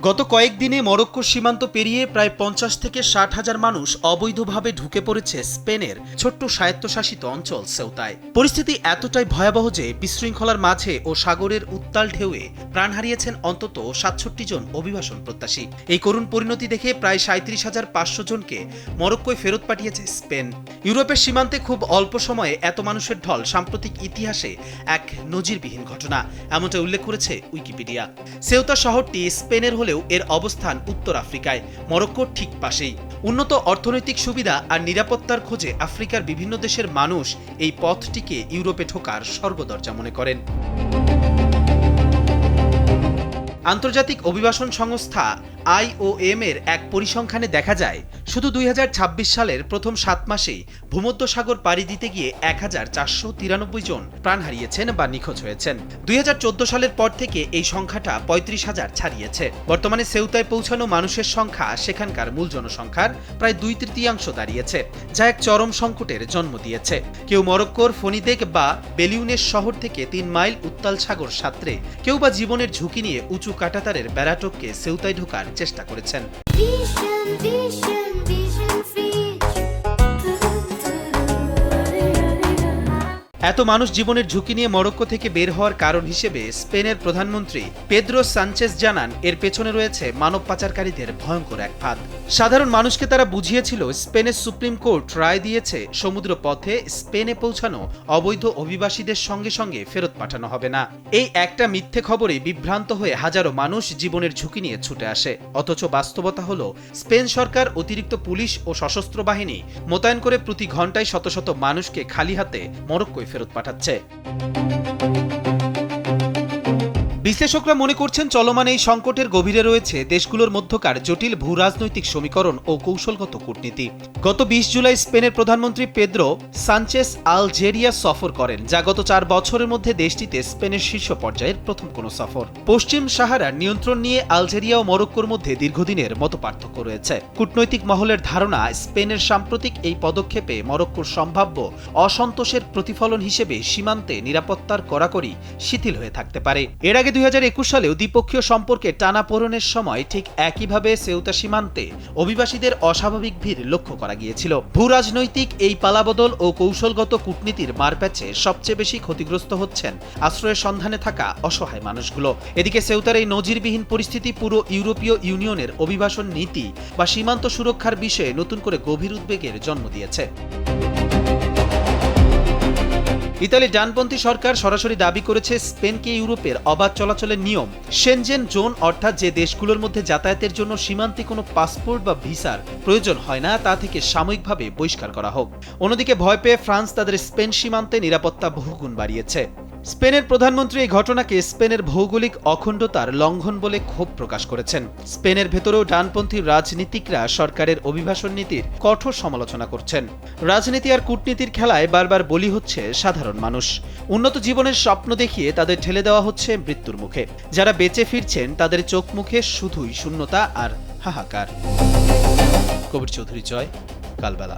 গত কয়েকদিনে মরক্কো সীমান্ত পেরিয়ে প্রায় ৫০ থেকে ৬০ হাজার মানুষ অবৈধভাবে ঢুকে পড়েছে স্পেনের ছোট্ট স্বায়ত্তশাসিত অঞ্চল সেউতায়। পরিস্থিতি এতটাই ভয়াবহ যে বিশৃঙ্খলার মাঝে ও সাগরের উত্তাল ঢেউয়ে প্রাণ হারিয়েছেন অন্তত ৬৭ জন অভিবাসন প্রত্যাশী। এই করুণ পরিণতি দেখে প্রায় ৩৭,৫০০ জনকে মরক্কোয় ফেরত পাঠিয়েছে স্পেন। ইউরোপের সীমান্তে খুব অল্প সময়ে এত মানুষের ঢল সাম্প্রতিক ইতিহাসে এক নজিরবিহীন ঘটনা, এমনটা উল্লেখ করেছে উইকিপিডিয়া। সেউতা শহরটি স্পেনের হলেও এর অবস্থান উত্তর আফ্রিকায়, মরক্কোর ঠিক পাশেই। উন্নত অর্থনৈতিক সুবিধা আর নিরাপত্তার খোঁজে আফ্রিকার বিভিন্ন দেশের মানুষ এই পথটিকে ইউরোপে ঢোকার স্বর্গদরজা মনে করেন। আন্তর্জাতিক অভিবাসন সংস্থা IOM এর এক পরিসংখ্যানে দেখা যায়, শুধু ২০২৬ সালের প্রথম ৭ মাসেই ভূমধ্যসাগর পাড়ি দিতে গিয়ে ১,৪৯৩ জন প্রাণ হারিয়েছেন বা নিখোঁজ হয়েছেন। ২০১৪ সালের পর থেকে এই সংখ্যাটা ৩৫,০০০ ছাড়িয়েছে। বর্তমানে সেউতায় পৌঁছানো মানুষের সংখ্যা সেখানকার মূল জনসংখ্যার প্রায় ২/৩ দাঁড়িয়েছে, যা এক চরম সংকটের জন্ম দিয়েছে। কেউ মরক্কোর ফনিদেক বা বেলিউনের শহর থেকে ৩ মাইল উত্তাল সাগর সাঁতরে, কেউ বা জীবনের ঝুঁকি নিয়ে উঁচু কাঁটাতারের বেড়াটপকে সেউতায় ঢোকার চেষ্টা করেছেন। এত মানুষ জীবনের ঝুঁকি নিয়ে মরক্কো থেকে বের হওয়ার কারণ হিসেবে স্পেনের প্রধানমন্ত্রী পেদ্রো সানচেস জানান, এর পেছনে রয়েছে মানব পাচারকারীদের ভয়ঙ্কর এক ফাঁদ। সাধারণ মানুষকে তারা বুঝিয়েছিল স্পেনের সুপ্রিম কোর্ট রায় দিয়েছে সমুদ্র পথে স্পেনে পৌঁছানো অবৈধ অভিবাসীদের সঙ্গে সঙ্গে ফেরত পাঠানো হবে না। এই একটা মিথ্যে খবরে বিভ্রান্ত হয়ে হাজারো মানুষ জীবনের ঝুঁকি নিয়ে ছুটে আসে। অথচ বাস্তবতা হলো, স্পেন সরকার অতিরিক্ত পুলিশ ও সশস্ত্র বাহিনী মোতায়েন করে প্রতি ঘন্টায় শত শত মানুষকে খালি হাতে মরক্কোয় ফেরত পাঠাচ্ছে। বিশ্লেষকরা মনে করছেন, চলমান এই সংকটের গভীরে রয়েছে দেশগুলোর মধ্যকার জটিল ভূরাজনৈতিক সমীকরণ ও কৌশলগত কূটনীতি। গত ২০ জুলাই স্পেনের প্রধানমন্ত্রী পেদ্রো সানচেস আলজেরিয়া সফর করেন, যা গত ৪ বছরের মধ্যে দেশটিতে স্পেনের শীর্ষ পর্যায়ের প্রথম কোনো সফর। পশ্চিম সাহারার নিয়ন্ত্রণ নিয়ে আলজেরিয়া ও মরক্কোর মধ্যে দীর্ঘদিনের মতপার্থক্য রয়েছে। কূটনৈতিক মহলের ধারণা, স্পেনের সাম্প্রতিক এই পদক্ষেপে মরক্কোর সম্ভাব্য অসন্তোষের প্রতিফলন হিসেবে সীমান্তে নিরাপত্তার কড়াকড়ি শিথিল হয়ে থাকতে পারে। এর আগে ২০২১ সালেও দ্বিপক্ষীয় সম্পর্কে টানাপোড়েনের সময় ঠিক একইভাবে সেউতা সীমান্তে অভিবাসীদের অস্বাভাবিক ভিড় লক্ষ্য করা গিয়েছিল। ভূরাজনৈতিক এই পালাবদল ও কৌশলগত কূটনীতির মারপ্যাচে সবচেয়ে বেশি ক্ষতিগ্রস্ত হচ্ছেন আশ্রয়ের সন্ধানে থাকা অসহায় মানুষগুলো। এদিকে সেউতার এই নজিরবিহীন পরিস্থিতি পুরো ইউরোপীয় ইউনিয়নের অভিবাসন নীতি বা সীমান্ত সুরক্ষার বিষয়ে নতুন করে গভীর উদ্বেগের জন্ম দিয়েছে। ইতালির ডানপন্থী সরকার সরাসরি দাবি করেছে, স্পেনকে ইউরোপের অবাধ চলাচলের নিয়ম শেনজেন জোন, অর্থাৎ যে দেশগুলোর মধ্যে যাতায়াতের জন্য সীমান্তে কোনো পাসপোর্ট বা ভিসার প্রয়োজন হয় না, তা থেকে সাময়িকভাবে বহিষ্কার করা হোক। অন্যদিকে ভয় পেয়ে ফ্রান্স তাদের স্পেন সীমান্তে নিরাপত্তা বহুগুণ বাড়িয়েছে। স্পেনের প্রধানমন্ত্রী এই ঘটনাকে স্পেনের ভৌগোলিক অখণ্ডতার লঙ্ঘন বলে ক্ষোভ প্রকাশ করেছেন। স্পেনের ভেতরেও ডানপন্থী রাজনীতিকরা সরকারের অভিবাসন নীতির কঠোর সমালোচনা করছেন। রাজনীতি আর কূটনীতির খেলায় বারবার বলি হচ্ছে সাধারণ মানুষ। উন্নত জীবনের স্বপ্ন দেখিয়ে তাদের ঠেলে দেওয়া হচ্ছে মৃত্যুর মুখে। যারা বেঁচে ফিরছেন তাদের চোখ মুখে শুধুই শূন্যতা আর হাহাকার। কবির চৌধুরী জয়, কালবেলা।